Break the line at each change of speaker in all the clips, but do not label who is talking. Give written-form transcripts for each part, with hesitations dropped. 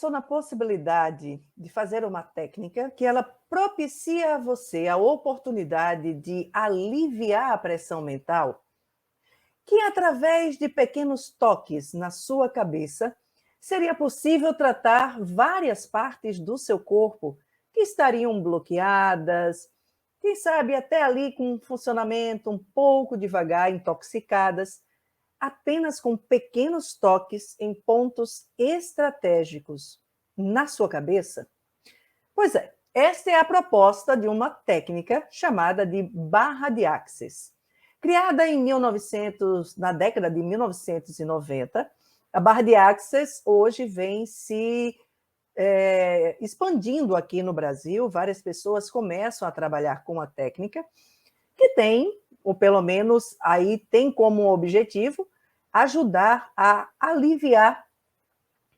pensou na possibilidade de fazer uma técnica que ela propicia a você a oportunidade de aliviar a pressão mental? Que através de pequenos toques na sua cabeça, seria possível tratar várias partes do seu corpo que estariam bloqueadas, quem sabe até ali com um funcionamento um pouco devagar, intoxicadas, apenas com pequenos toques em pontos estratégicos na sua cabeça? Pois é, esta é a proposta de uma técnica chamada de barra de Axis. Criada em 1900, na década de 1990, a barra de Axis hoje vem se expandindo aqui no Brasil. Várias pessoas começam a trabalhar com a técnica, que tem, ou pelo menos aí tem como objetivo, ajudar a aliviar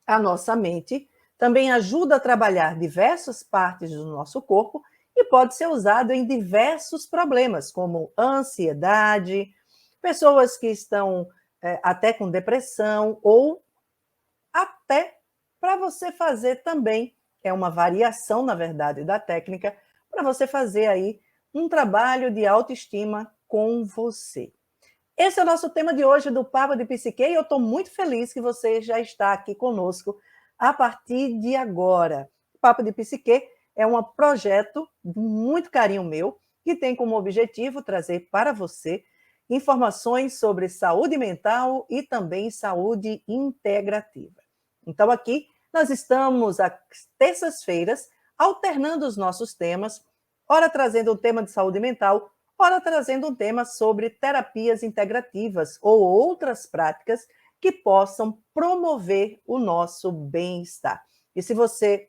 a nossa mente. Também ajuda a trabalhar diversas partes do nosso corpo e pode ser usado em diversos problemas, como ansiedade, pessoas que estão até com depressão, ou até para você fazer também, é uma variação, na verdade, da técnica, para você fazer aí um trabalho de autoestima com você. Esse é o nosso tema de hoje do Papo de Psique, e eu estou muito feliz que você já está aqui conosco a partir de agora. O Papo de Psique é um projeto de muito carinho meu, que tem como objetivo trazer para você informações sobre saúde mental e também saúde integrativa. Então, aqui nós estamos às terças-feiras alternando os nossos temas, ora trazendo um tema de saúde mental, ora trazendo um tema sobre terapias integrativas ou outras práticas que possam promover o nosso bem-estar. E se você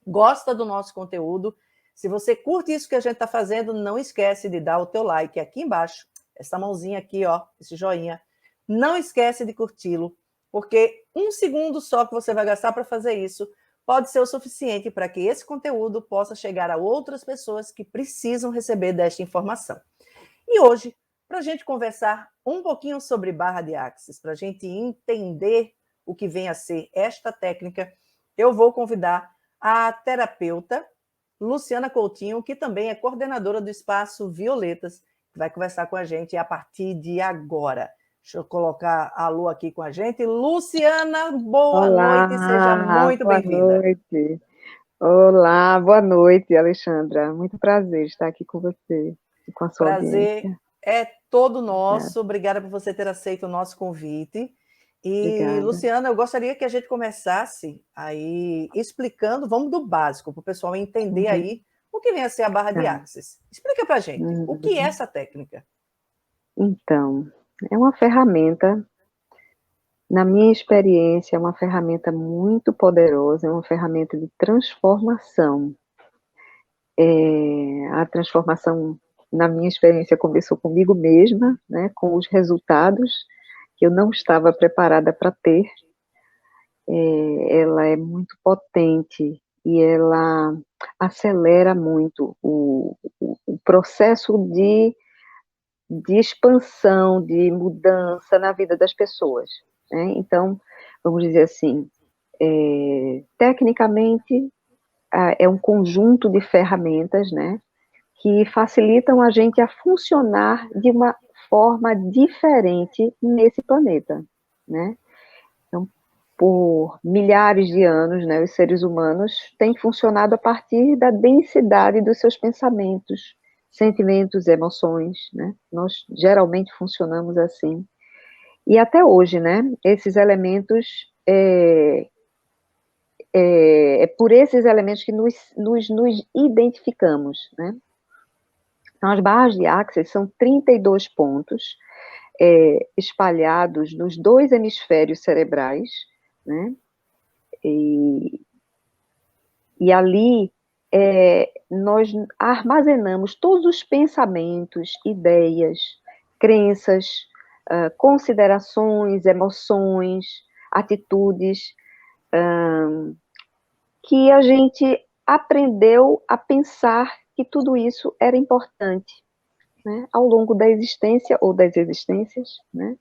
gosta do nosso conteúdo, se você curte isso que a gente está fazendo, não esquece de dar o teu like aqui embaixo, essa mãozinha aqui, ó, esse joinha. Não esquece de curti-lo, porque 1 segundo só que você vai gastar para fazer isso pode ser o suficiente para que esse conteúdo possa chegar a outras pessoas que precisam receber desta informação. E hoje, para a gente conversar um pouquinho sobre barra de Axis, para a gente entender o que vem a ser esta técnica, eu vou convidar a terapeuta Luciana Coutinho, que também é coordenadora do Espaço Violetas, que vai conversar com a gente a partir de agora. Deixa eu colocar a Lu aqui com a gente. Luciana, boa noite, seja muito
Boa
bem-vinda.
noite. Olá, boa noite, Alexandra. Muito prazer estar aqui com você e com a sua
Prazer
audiência.
é todo
Obrigada.
nosso. Obrigada por você ter aceito o nosso convite. E,
Obrigada.
Luciana, eu gostaria que a gente começasse aí explicando, vamos do básico, para o pessoal entender
Uhum.
aí o que vem a ser a barra de
Tá.
Axis. Explica para a gente, o que é
Uhum.
essa técnica?
Então, é uma ferramenta, na minha experiência, é uma ferramenta muito poderosa, é uma ferramenta de transformação. A transformação, na minha experiência, começou comigo mesma, né, com os resultados que eu não estava preparada para ter. Ela é muito potente e ela acelera muito o processo de expansão, de mudança na vida das pessoas, né? Então, vamos dizer assim, tecnicamente, é um conjunto de ferramentas, né, que facilitam a gente a funcionar de uma forma diferente nesse planeta, né? Então, por milhares de anos, né, os seres humanos têm funcionado a partir da densidade dos seus pensamentos, sentimentos, emoções, né? Nós geralmente funcionamos assim. E até hoje, né, esses elementos, é por esses elementos que nos identificamos, né? Então, as barras de Axis são 32 pontos, espalhados nos 2 hemisférios cerebrais, né? E ali nós armazenamos todos os pensamentos, ideias, crenças, considerações, emoções, atitudes, que a gente aprendeu a pensar que tudo isso era importante, né, ao longo da existência ou das existências, né?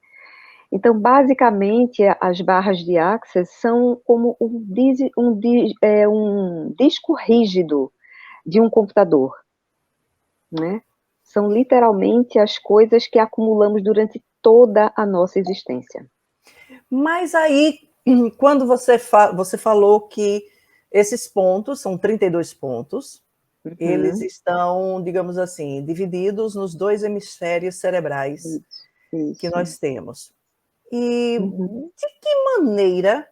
Então, basicamente, as barras de Access são como um disco rígido de um computador, né? São literalmente as coisas que acumulamos durante toda a nossa existência.
Mas aí, quando você falou que esses pontos, são 32 pontos, eles estão, digamos assim, divididos nos 2 hemisférios cerebrais que nós temos. E de que maneira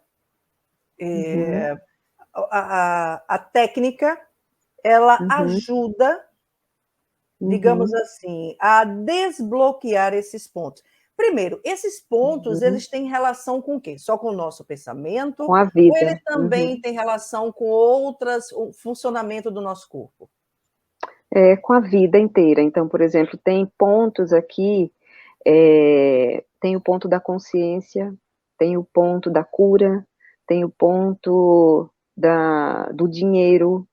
a técnica, ela ajuda, digamos assim, a desbloquear esses pontos? Primeiro, esses pontos, eles têm relação com o quê? Só com o nosso pensamento?
Com a
Ou ele
vida.
também tem relação com outras, o funcionamento do nosso corpo?
Com a vida inteira. Então, por exemplo, tem pontos aqui, tem o ponto da consciência, tem o ponto da cura, tem o ponto do dinheiro,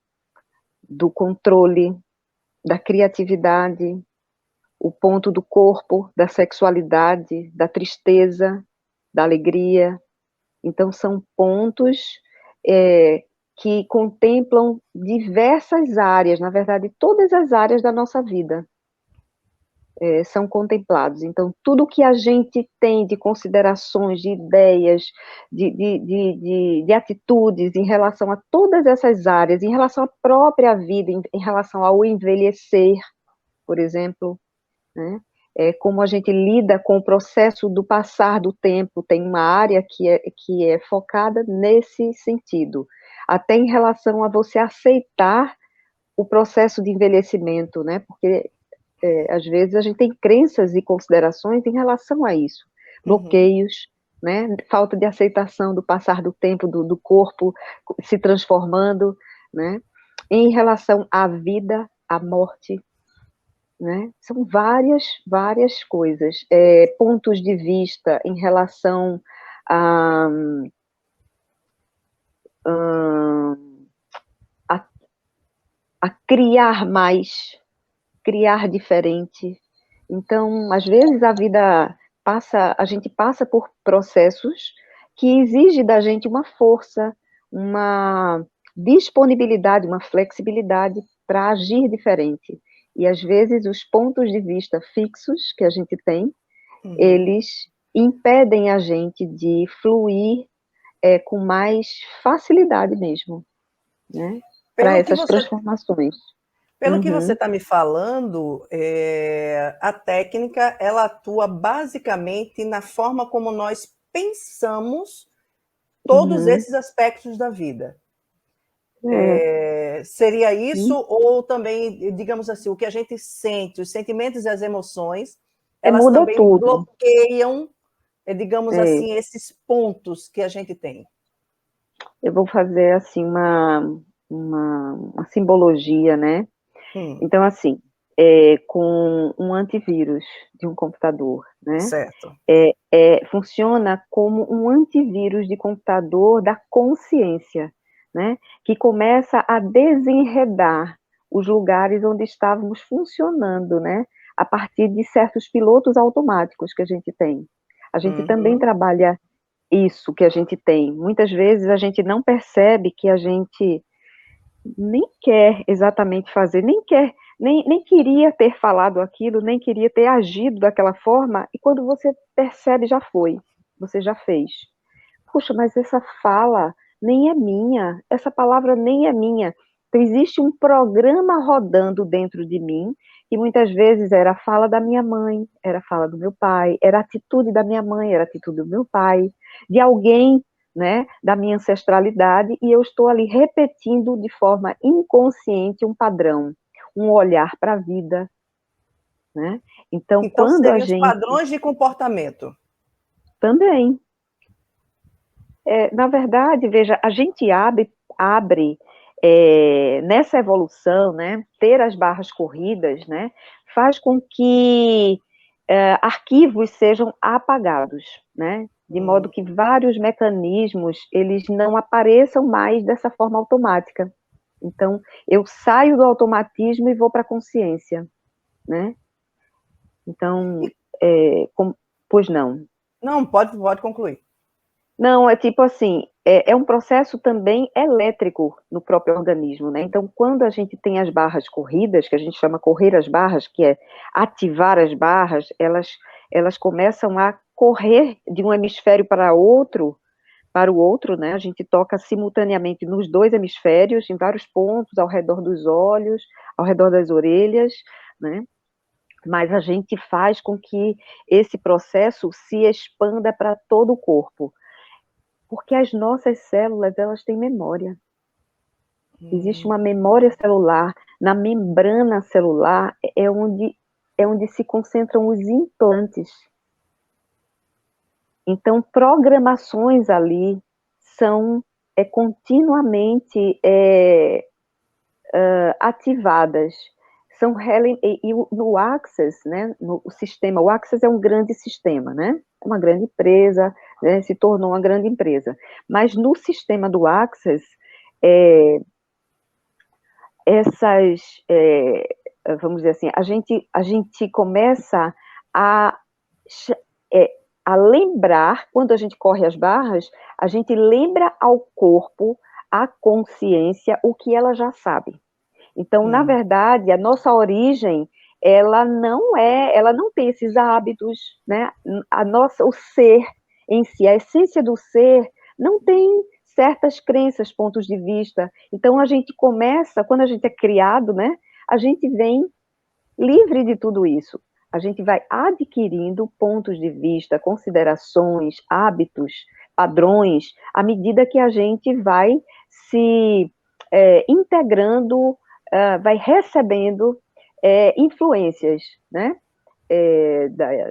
do controle, da criatividade, o ponto do corpo, da sexualidade, da tristeza, da alegria. Então, são pontos que contemplam diversas áreas, na verdade, todas as áreas da nossa vida são contemplados. Então, tudo que a gente tem de considerações, de ideias, de atitudes em relação a todas essas áreas, em relação à própria vida, em relação ao envelhecer, por exemplo, né? Como a gente lida com o processo do passar do tempo, tem uma área que é focada nesse sentido, até em relação a você aceitar o processo de envelhecimento, né? Porque às vezes a gente tem crenças e considerações em relação a isso, bloqueios, né? Falta de aceitação do passar do tempo, do corpo se transformando, né? Em relação à vida, à morte, né? São várias coisas, pontos de vista em relação a, a, a criar mais, criar diferente. Então, às vezes a gente passa por processos que exigem da gente uma força, uma disponibilidade, uma flexibilidade para agir diferente. E às vezes os pontos de vista fixos que a gente tem, eles impedem a gente de fluir com mais facilidade mesmo, né? Para essas transformações.
Pelo que você está me falando, a técnica, ela atua basicamente na forma como nós pensamos todos esses aspectos da vida. Seria isso, ou também, digamos assim, o que a gente sente, os sentimentos e as emoções, elas
Muda
também
tudo.
bloqueiam, digamos assim, esses pontos que a gente tem?
Eu vou fazer, assim, uma simbologia, né? Então, assim, com um antivírus de um computador, né?
Certo.
Funciona como um antivírus de computador da consciência, né? Que começa a desenredar os lugares onde estávamos funcionando, né? A partir de certos pilotos automáticos que a gente tem. A gente também trabalha isso que a gente tem. Muitas vezes a gente não percebe que a gente nem quer exatamente fazer, nem queria ter falado aquilo, nem queria ter agido daquela forma, e quando você percebe, já foi, você já fez. Puxa, mas essa fala nem é minha, essa palavra nem é minha. Então, existe um programa rodando dentro de mim, que muitas vezes era a fala da minha mãe, era a fala do meu pai, era a atitude da minha mãe, era a atitude do meu pai, de alguém, né, da minha ancestralidade, e eu estou ali repetindo de forma inconsciente um padrão, um olhar para a vida, né? Então, quando a
seriam os
gente...
padrões de comportamento.
Também. Na verdade, veja, a gente abre nessa evolução, né, ter as barras corridas, né, faz com que arquivos sejam apagados, né, de modo que vários mecanismos, eles não apareçam mais dessa forma automática. Então, eu saio do automatismo e vou para a consciência, né? Então, pois não.
Não, pode concluir.
Não, é tipo assim, é um processo também elétrico no próprio organismo, né? Então, quando a gente tem as barras corridas, que a gente chama correr as barras, que é ativar as barras, elas começam a correr de um hemisfério para o outro, né? A gente toca simultaneamente nos dois hemisférios, em vários pontos, ao redor dos olhos, ao redor das orelhas, né? Mas a gente faz com que esse processo se expanda para todo o corpo. Porque as nossas células, elas têm memória. Existe uma memória celular. Na membrana celular é onde se concentram os implantes. Então, programações ali são continuamente ativadas. No Access, né, o sistema, o Access é um grande sistema, né? É uma grande empresa, né, se tornou uma grande empresa. Mas no sistema do Access, vamos dizer assim, a gente começa a, a lembrar, quando a gente corre as barras, a gente lembra ao corpo, à consciência, o que ela já sabe. Então, na verdade, a nossa origem, ela não tem esses hábitos, né? O ser em si, a essência do ser, não tem certas crenças, pontos de vista. Então, a gente começa, quando a gente é criado, né? A gente vem livre de tudo isso. A gente vai adquirindo pontos de vista, considerações, hábitos, padrões, à medida que a gente vai se integrando, vai recebendo influências, né?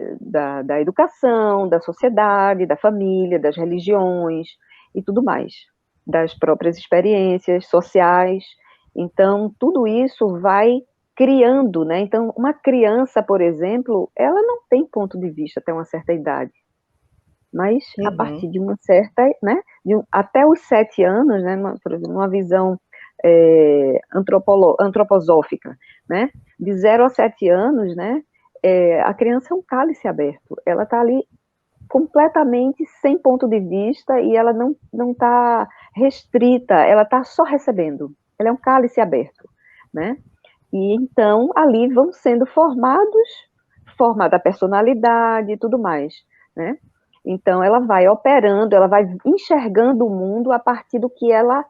Da educação, da sociedade, da família, das religiões e tudo mais, das próprias experiências sociais. Então, tudo isso vai criando, né? Então, uma criança, por exemplo, ela não tem ponto de vista até uma certa idade. Mas, a partir de uma certa, né? Até os 7 anos, né? Por exemplo, uma visão antroposófica, né? De 0 a 7 anos, né? A criança é um cálice aberto. Ela está ali completamente sem ponto de vista e ela não está restrita, ela está só recebendo. Ela é um cálice aberto, né? E então, ali vão sendo formada a personalidade e tudo mais, né? Então, ela vai operando, ela vai enxergando o mundo a partir do que ela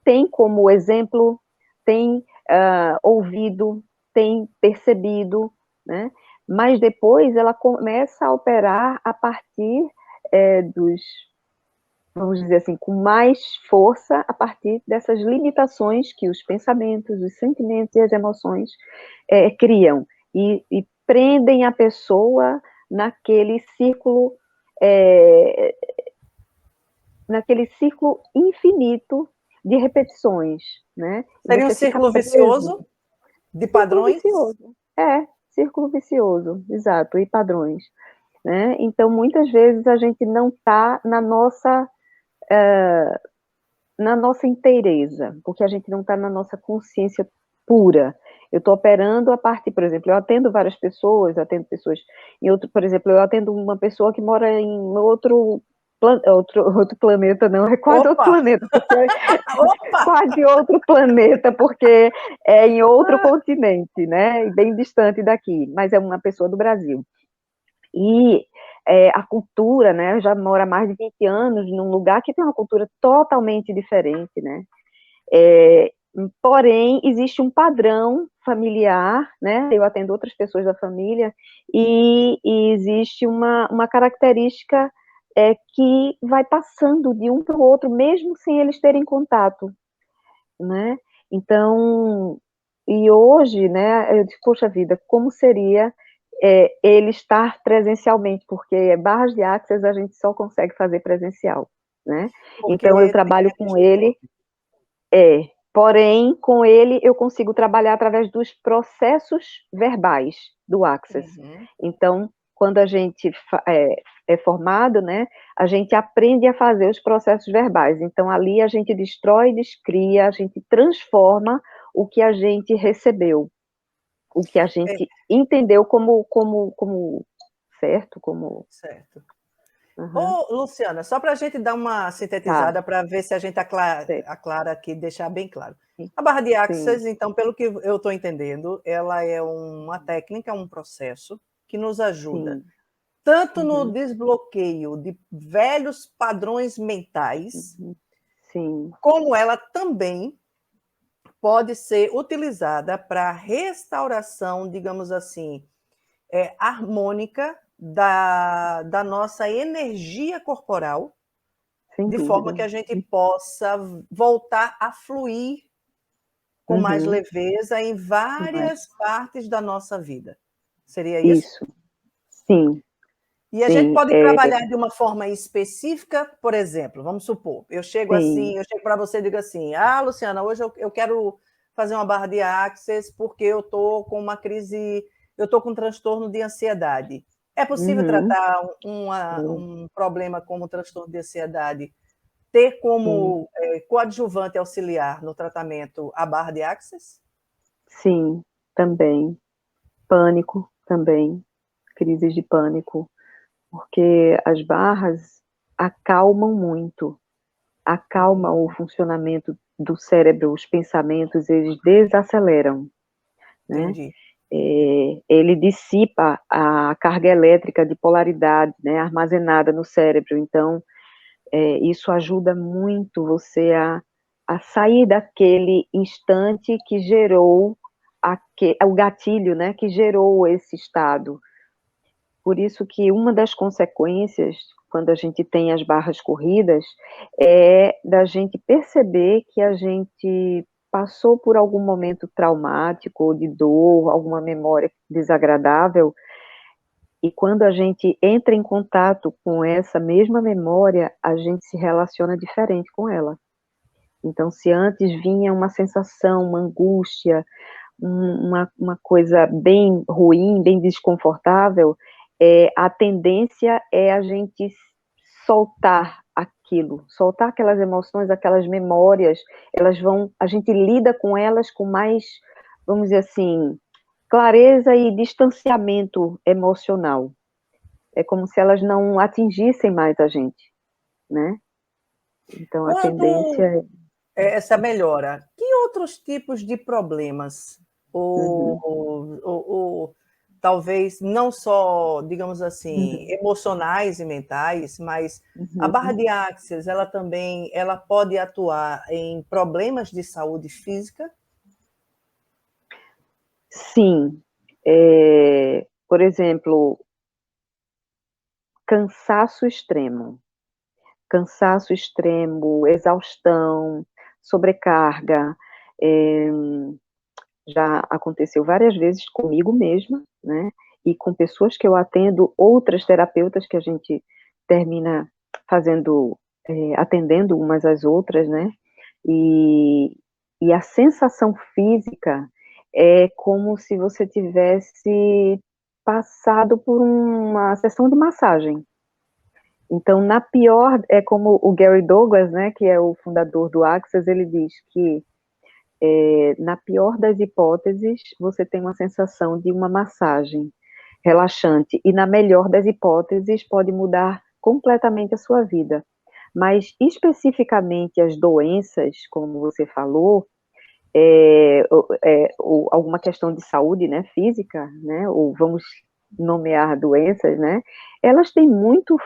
tem como exemplo, tem ouvido, tem percebido, né? Mas depois ela começa a operar a partir vamos dizer assim, com mais força a partir dessas limitações que os pensamentos, os sentimentos e as emoções criam e prendem a pessoa é, naquele círculo infinito de repetições, né?
Seria um círculo vicioso de padrões?
Círculo vicioso. Círculo vicioso, exato, e padrões, né? Então, muitas vezes a gente não está na nossa inteireza, porque a gente não está na nossa consciência pura. Eu estou operando a partir, por exemplo, eu atendo várias pessoas, atendo pessoas em outro, por exemplo, eu atendo uma pessoa que mora em outro planeta, não, é quase outro planeta, quase outro planeta, porque é em outro continente, né, bem distante daqui, mas é uma pessoa do Brasil. E a cultura, né, já mora há mais de 20 anos num lugar que tem uma cultura totalmente diferente, né, porém, existe um padrão familiar, né, eu atendo outras pessoas da família, e existe uma característica que vai passando de um para o outro, mesmo sem eles terem contato, né, então, e hoje, né, eu disse, poxa vida, como seria ele estar presencialmente, porque barras de access a gente só consegue fazer presencial, né, então eu trabalho com ele, porém, com ele eu consigo trabalhar através dos processos verbais do Access. Então, quando a gente é formado, né, a gente aprende a fazer os processos verbais. Então, ali a gente destrói, descria, a gente transforma o que a gente recebeu, o que a gente entendeu como certo, como...
Certo.
Aham.
Ô, Luciana, só para a gente dar uma
Tá,
sintetizada para ver se a gente
sei.
aclara aqui, deixar bem claro. A barra de
Sim.
Access, então, pelo que eu estou entendendo, ela é uma técnica, um processo que nos ajuda
Sim.
tanto no
Uhum.
desbloqueio de velhos padrões mentais,
Uhum. Sim.
como ela também pode ser utilizada para restauração, digamos assim, harmônica da nossa energia corporal,
Sem
de forma
dúvida.
que a gente possa voltar a fluir com mais
Uhum.
leveza em
Mas,
várias partes da nossa vida. Seria isso?
isso. Sim.
E a gente
Sim.
pode trabalhar de uma forma específica, por exemplo, vamos supor, eu chego
Sim.
assim, eu chego para você e digo assim: ah, Luciana, hoje eu quero fazer uma barra de Access porque eu estou com uma crise, eu estou com um transtorno de ansiedade. É possível
Uhum.
tratar
Sim.
um problema como transtorno de ansiedade, ter
Sim.
como coadjuvante auxiliar no tratamento a barra de Access?
Sim. Também. Pânico também. Crises de pânico. Porque as barras acalmam muito. Acalma o funcionamento do cérebro, os pensamentos, eles desaceleram, né?
Entendi.
Ele dissipa a carga elétrica de polaridade, né, armazenada no cérebro. Então, isso ajuda muito você a sair daquele instante que gerou o gatilho, né, que gerou esse estado. Por isso que uma das consequências, quando a gente tem as barras corridas, é da gente perceber que a gente passou por algum momento traumático ou de dor, alguma memória desagradável, e quando a gente entra em contato com essa mesma memória, a gente se relaciona diferente com ela. Então, se antes vinha uma sensação, uma angústia, uma coisa bem ruim, bem desconfortável, a tendência é a gente soltar aquilo, soltar aquelas emoções, aquelas memórias, a gente lida com elas com mais, vamos dizer assim, clareza e distanciamento emocional. É como se elas não atingissem mais a gente, né? Então a tendência
Quando
é...
essa melhora, que outros tipos de problemas, ou,
Uhum,
ou talvez não só, digamos assim,
uhum,
emocionais e mentais, mas a barra
uhum.
de Axis, ela também, ela pode atuar em problemas de saúde física?
Sim, por exemplo, cansaço extremo, exaustão, sobrecarga, é, já aconteceu várias vezes comigo mesma, né, e com pessoas que eu atendo, outras terapeutas que a gente termina fazendo, atendendo umas às outras, né, e, e a sensação física é como se você tivesse passado por uma sessão de massagem. Então, na pior, é como o Gary Douglas, né, que é o fundador do Access, ele diz que na pior das hipóteses, você tem uma sensação de uma massagem relaxante, e na melhor das hipóteses, pode mudar completamente a sua vida. Mas, especificamente, as doenças, como você falou, alguma questão de saúde, né, física, né, ou vamos nomear doenças, né, elas têm muito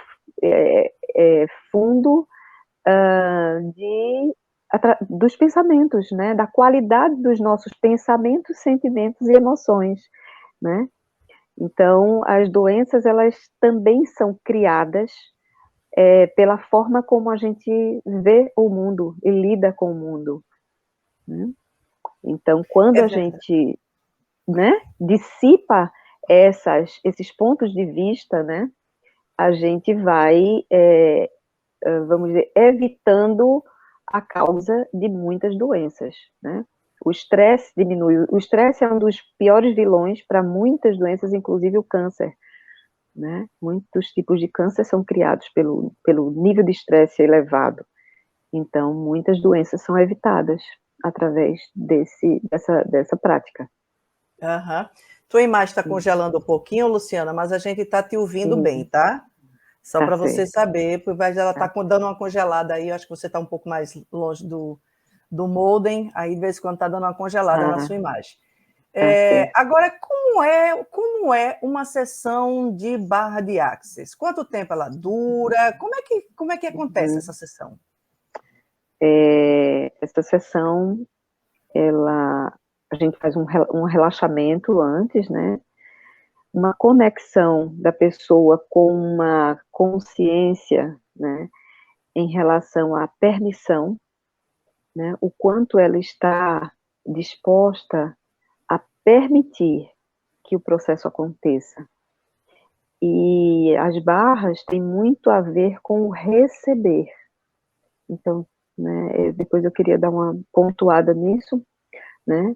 fundo dos pensamentos, né, da qualidade dos nossos pensamentos, sentimentos e emoções, né. Então, as doenças, elas também são criadas pela forma como a gente vê o mundo e lida com o mundo, né. Então, quando
É
a
verdade.
gente, né, dissipa esses pontos de vista, né, a gente vai, vamos dizer, evitando a causa de muitas doenças, né? O estresse diminui. O estresse é um dos piores vilões para muitas doenças, inclusive o câncer, né? Muitos tipos de câncer são criados pelo nível de estresse elevado. Então, muitas doenças são evitadas através dessa prática.
Aham. Tua imagem está
Sim,
congelando um pouquinho, Luciana, mas a gente está te ouvindo bem,
sim,
tá? Só
Tá
para você
certo.
saber, porque ela
Tá.
está dando uma congelada aí, eu acho que você está um pouco mais longe do modem, aí de vez em quando está dando uma congelada na sua imagem.
Tá certo.
Agora, como é uma sessão de barra de Access? Quanto tempo ela dura? Como é que acontece essa sessão?
Essa sessão, a gente faz um relaxamento antes, né? Uma conexão da pessoa com uma consciência, né? Em relação à permissão, né? O quanto ela está disposta a permitir que o processo aconteça. E as barras têm muito a ver com o receber. Então, né, depois eu queria dar uma pontuada nisso, né,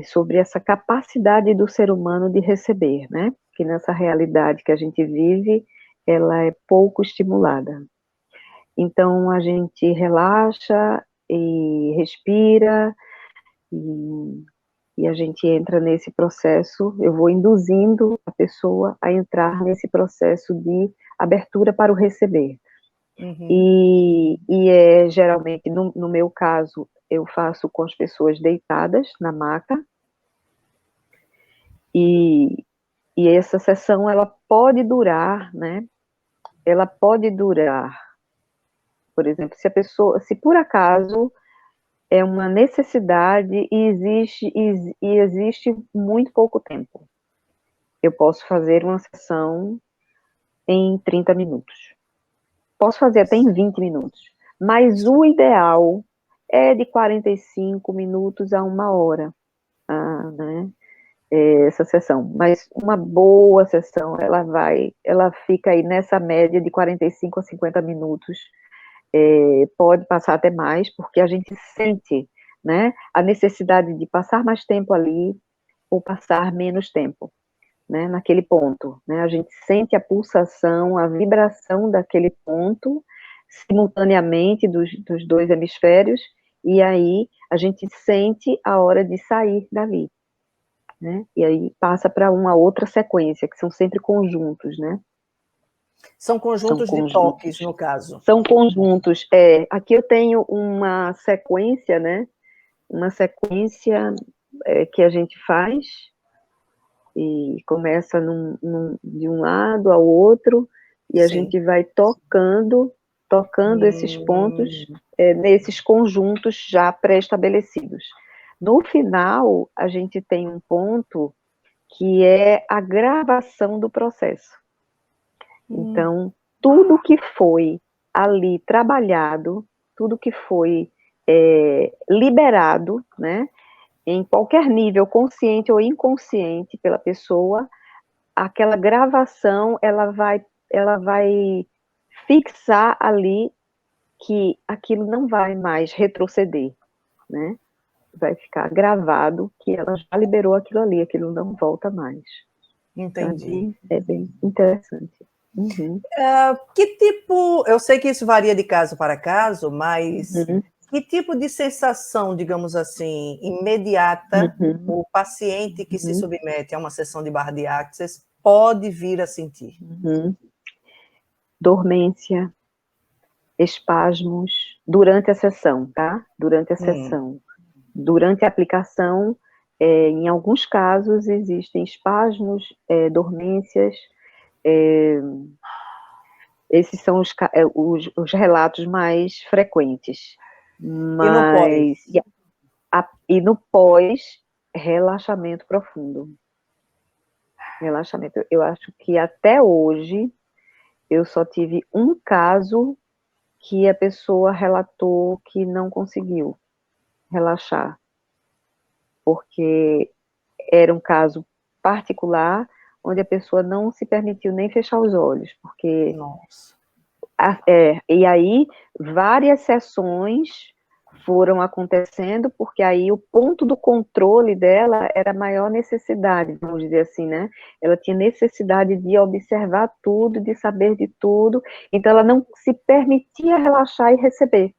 sobre essa capacidade do ser humano de receber, né, que nessa realidade que a gente vive, ela é pouco estimulada. Então, a gente relaxa e respira, e a gente entra nesse processo, eu vou induzindo a pessoa a entrar nesse processo de abertura para o receber.
Uhum.
E geralmente, no meu caso, eu faço com as pessoas deitadas na maca, e essa sessão, ela pode durar, né? Ela pode durar, por exemplo, se por acaso é uma necessidade e existe muito pouco tempo, eu posso fazer uma sessão em 30 minutos. Posso fazer até em 20 minutos. Mas o ideal é de 45 minutos a 1 hora, né? Essa sessão. Mas uma boa sessão, ela fica aí nessa média de 45 a 50 minutos. Pode passar até mais, porque a gente sente, né, a necessidade de passar mais tempo ali ou passar menos tempo, né, naquele ponto, né, a gente sente a pulsação, a vibração daquele ponto, simultaneamente dos dois hemisférios, e aí a gente sente a hora de sair dali, né, e aí passa para uma outra sequência, que são sempre conjuntos, né.
São conjuntos de toques, no caso.
São conjuntos, aqui eu tenho uma sequência, né, uma sequência que a gente faz, e começa de um lado ao outro, e a gente vai tocando esses pontos, nesses conjuntos já pré-estabelecidos. No final, a gente tem um ponto que é a gravação do processo. Então, tudo que foi ali trabalhado, tudo que foi liberado, né, em qualquer nível, consciente ou inconsciente pela pessoa, aquela gravação, ela vai fixar ali que aquilo não vai mais retroceder, né? Vai ficar gravado que ela já liberou aquilo ali, aquilo não volta mais.
Entendi.
Então, é bem interessante. Uhum.
Que tipo, eu sei que isso varia de caso para caso, mas que tipo de sensação, digamos assim, imediata, o paciente que se submete a uma sessão de barra de Access pode vir a sentir?
Dormência, espasmos, durante a sessão, tá? Durante a sessão. Durante a aplicação, em alguns casos, existem espasmos, dormências, esses são os relatos mais frequentes.
E no pós?
E no pós, relaxamento profundo. Relaxamento. Eu acho que até hoje, eu só tive um caso que a pessoa relatou que não conseguiu relaxar, porque era um caso particular, onde a pessoa não se permitiu nem fechar os olhos, porque...
Nossa.
E aí, várias sessões foram acontecendo, porque aí o ponto do controle dela era a maior necessidade, vamos dizer assim, né? Ela tinha necessidade de observar tudo, de saber de tudo, então ela não se permitia relaxar e receber.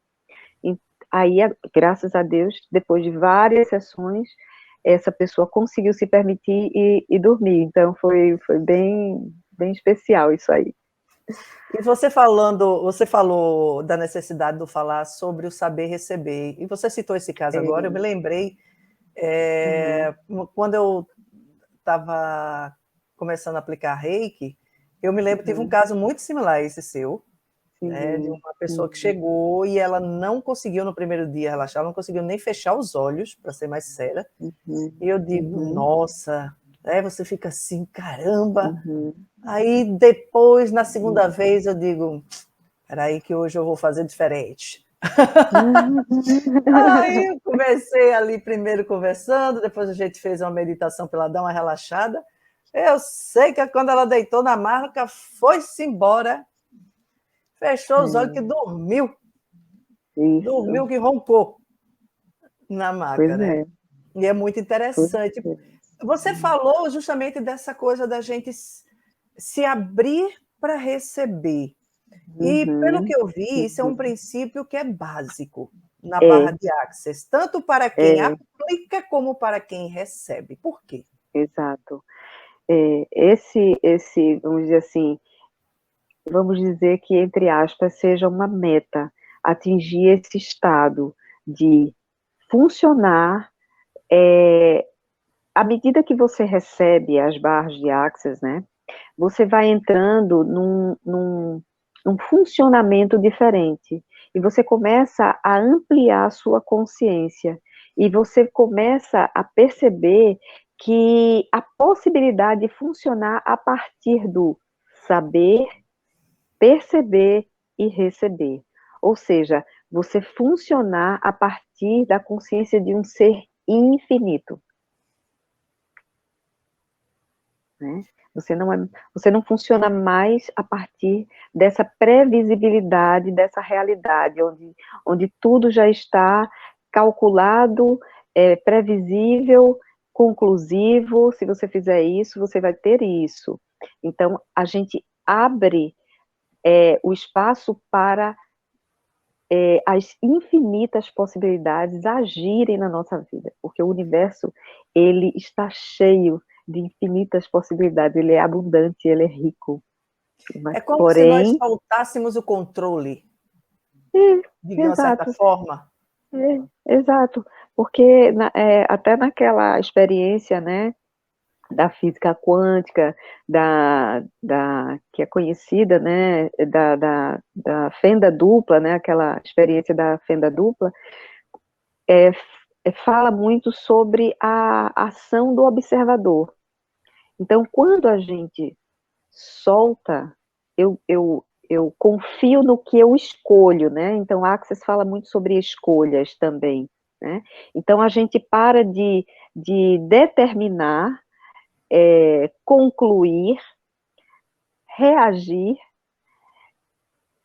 E aí, graças a Deus, depois de várias sessões, essa pessoa conseguiu se permitir e dormir. Então, foi bem, bem especial isso aí.
E você falou da necessidade de falar sobre o saber receber. E você citou esse caso agora, eu me lembrei,
Uhum,
quando eu estava começando a aplicar Reiki, eu me lembro, tive um
uhum,
caso muito similar a esse seu, né, de
uhum,
uma pessoa que
uhum,
chegou e ela não conseguiu no primeiro dia relaxar, ela não conseguiu nem fechar os olhos, para ser mais séria.
uhum,
E eu digo,
uhum,
nossa, você fica assim, caramba.
uhum,
Aí depois, na
uhum,
segunda vez, eu digo, peraí que hoje eu vou fazer diferente.
uhum.
Aí eu comecei ali primeiro conversando, depois a gente fez uma meditação para ela dar uma relaxada. Eu sei que quando ela deitou na maca, foi-se embora, fechou os olhos que
É,
dormiu, dormiu
isso,
que roncou na
pois
maca, né?
é,
E é muito
pois
interessante.
é.
Você falou justamente dessa coisa da gente se abrir para receber. E, pelo
Uhum,
que eu vi, isso é um
uhum.
princípio que é básico na barra
É,
de Access, tanto para quem
é,
aplica como para quem recebe. Por quê?
exato. Vamos dizer assim, vamos dizer que, entre aspas, seja uma meta, atingir esse estado de funcionar, à medida que você recebe as barras de Access, né, você vai entrando num funcionamento diferente, e você começa a ampliar a sua consciência, e você começa a perceber que a possibilidade de funcionar a partir do saber, perceber e receber. Ou seja, você funcionar a partir da consciência de um ser infinito, né? Você não funciona mais a partir dessa previsibilidade, dessa realidade, onde tudo já está calculado, previsível, conclusivo. Se você fizer isso, você vai ter isso. Então, a gente abre o espaço para as infinitas possibilidades agirem na nossa vida, porque o universo, ele está cheio de infinitas possibilidades, ele é abundante, ele é rico, mas,
É como se nós
porém,
soltássemos o controle, de uma certa
exato,
forma.
exato, porque até naquela experiência, né, da física quântica, que é conhecida, né, da fenda dupla, né, aquela experiência da fenda dupla, é, fala muito sobre a ação do observador. Então, quando a gente solta, eu confio no que eu escolho, né? Então, Access fala muito sobre escolhas também, né? Então, a gente para de determinar, concluir, reagir,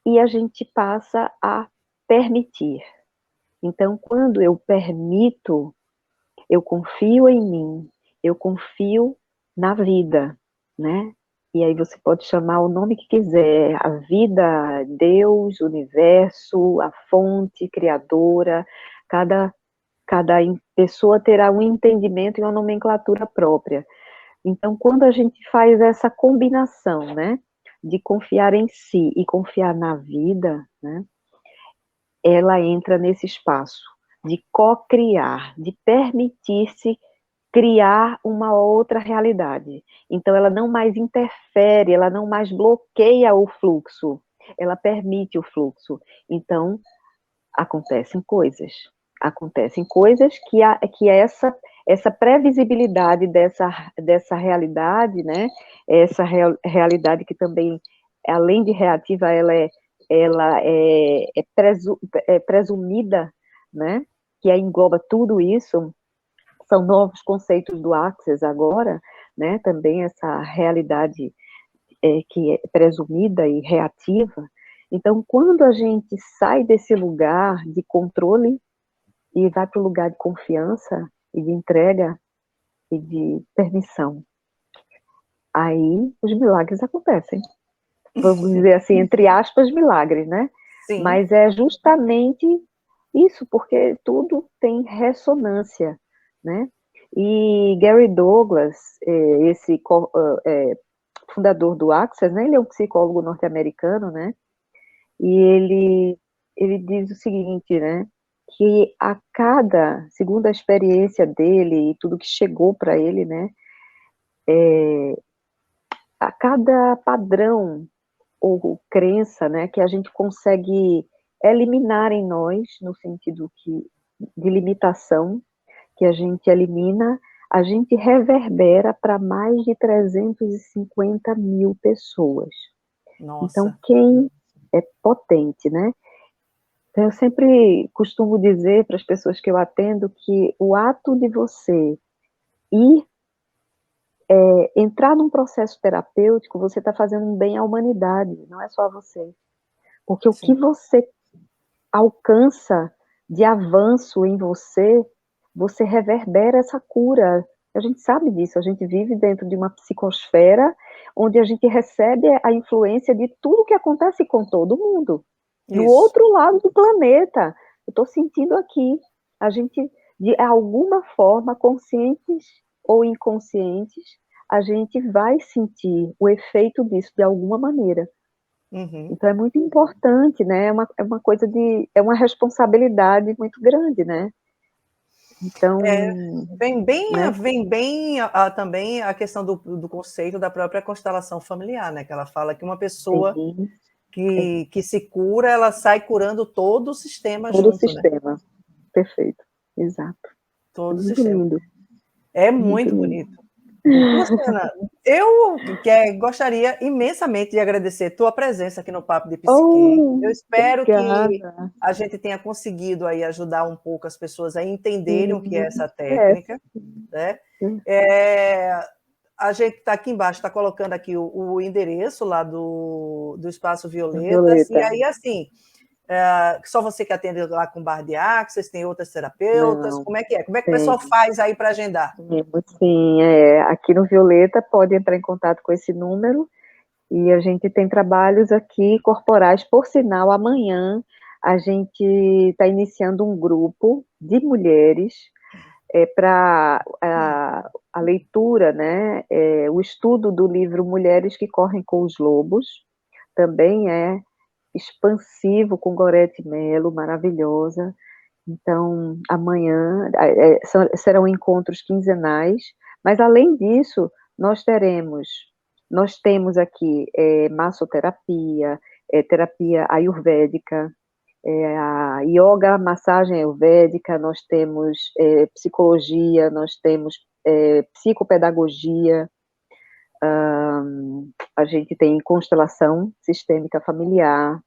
e a gente passa a permitir. Então, quando eu permito, eu confio em mim, eu confio na vida, né? E aí você pode chamar o nome que quiser, a vida, Deus, o universo, a fonte criadora, cada, cada pessoa terá um entendimento e uma nomenclatura própria. Então, quando a gente faz essa combinação, né, de confiar em si e confiar na vida, né, ela entra nesse espaço de co-criar, de permitir-se criar uma outra realidade. Então, ela não mais interfere, ela não mais bloqueia o fluxo, ela permite o fluxo. Então, acontecem coisas. Acontecem coisas que essa previsibilidade dessa realidade, né? Essa realidade que também, além de reativa, ela é presumida, né? Que aí engloba tudo isso. São novos conceitos do Access agora, né? Também essa realidade que é presumida e reativa. Então, quando a gente sai desse lugar de controle e vai para o lugar de confiança e de entrega e de permissão, aí os milagres acontecem. Vamos dizer assim, entre aspas, milagres, né?
Sim.
Mas é justamente isso, porque tudo tem ressonância, né? E Gary Douglas, esse fundador do Access, né? Ele é um psicólogo norte-americano, né? E ele diz o seguinte, né? Que segundo a experiência dele e tudo que chegou para ele, né? A cada padrão ou crença, né, que a gente consegue eliminar em nós, no sentido de limitação, que a gente elimina, a gente reverbera para mais de 350 mil pessoas.
Nossa.
Então, quem é potente, né? Então, eu sempre costumo dizer para as pessoas que eu atendo que o ato de você entrar num processo terapêutico, você está fazendo um bem à humanidade, não é só a você. Porque o que você alcança de avanço em você, você reverbera essa cura. A gente sabe disso, a gente vive dentro de uma psicosfera onde a gente recebe a influência de tudo que acontece com todo mundo. No outro lado do planeta, eu estou sentindo aqui, a gente, de alguma forma, conscientes ou inconscientes, a gente vai sentir o efeito disso de alguma maneira.
Uhum.
Então é muito importante, né? É uma coisa é uma responsabilidade muito grande, né? Então,
vem bem,
né?
também a questão do conceito da própria constelação familiar, né? Que ela fala que uma pessoa que se cura, ela sai curando todo o sistema
todo
junto,
o sistema, né? Perfeito, exato.
Todo o
muito
sistema.
Lindo.
É muito bonito. Luciana, eu gostaria imensamente de agradecer tua presença aqui no Papo de Psique. Eu espero que a gente tenha conseguido aí ajudar um pouco as pessoas a entenderem o que é essa técnica. Né? A gente está aqui embaixo, está colocando aqui o endereço lá do Espaço Violeta. E aí, assim, só você que atende lá com Bar de Access, tem outras terapeutas?
Não,
como é que é? Como é que o pessoal faz aí para agendar?
Sim, aqui no Violeta pode entrar em contato com esse número e a gente tem trabalhos aqui corporais. Por sinal, amanhã a gente está iniciando um grupo de mulheres para a leitura, né, o estudo do livro Mulheres que Correm com os Lobos, também é expansivo, com Gorete Mello, maravilhosa. Então, amanhã serão encontros quinzenais, mas além disso, nós temos aqui massoterapia, terapia ayurvédica, a yoga, massagem ayurvédica, nós temos psicologia, nós temos psicopedagogia, a gente tem constelação sistêmica familiar,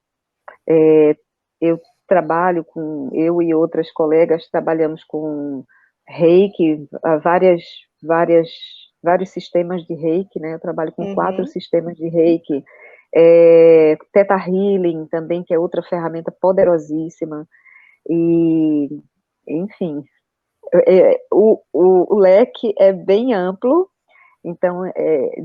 eu eu e outras colegas trabalhamos com Reiki, vários sistemas de Reiki, né? Eu trabalho com 4 sistemas de Reiki, Theta Healing também, que é outra ferramenta poderosíssima, e, enfim, o leque é bem amplo, então,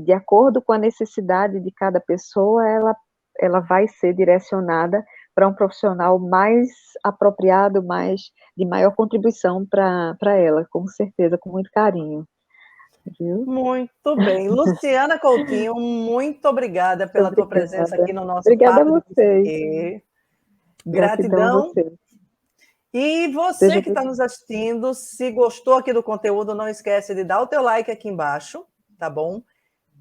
de acordo com a necessidade de cada pessoa, ela vai ser direcionada para um profissional mais apropriado, de maior contribuição para ela, com certeza, com muito carinho. Viu?
Muito bem. Luciana Coutinho, muito obrigada pela tua presença aqui no nosso
Obrigada
Papo
a
de
vocês.
Psique.
Gratidão a vocês.
E você que está nos assistindo, se gostou aqui do conteúdo, não esquece de dar o teu like aqui embaixo, tá bom?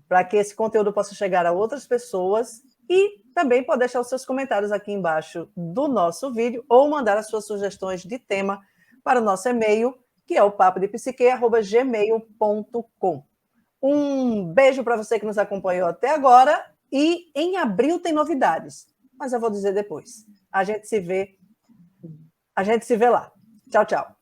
Para que esse conteúdo possa chegar a outras pessoas. E também pode deixar os seus comentários aqui embaixo do nosso vídeo ou mandar as suas sugestões de tema para o nosso e-mail, que é o papodepsique@gmail.com. Um beijo para você que nos acompanhou até agora e em abril tem novidades, mas eu vou dizer depois. A gente se vê lá. Tchau, tchau.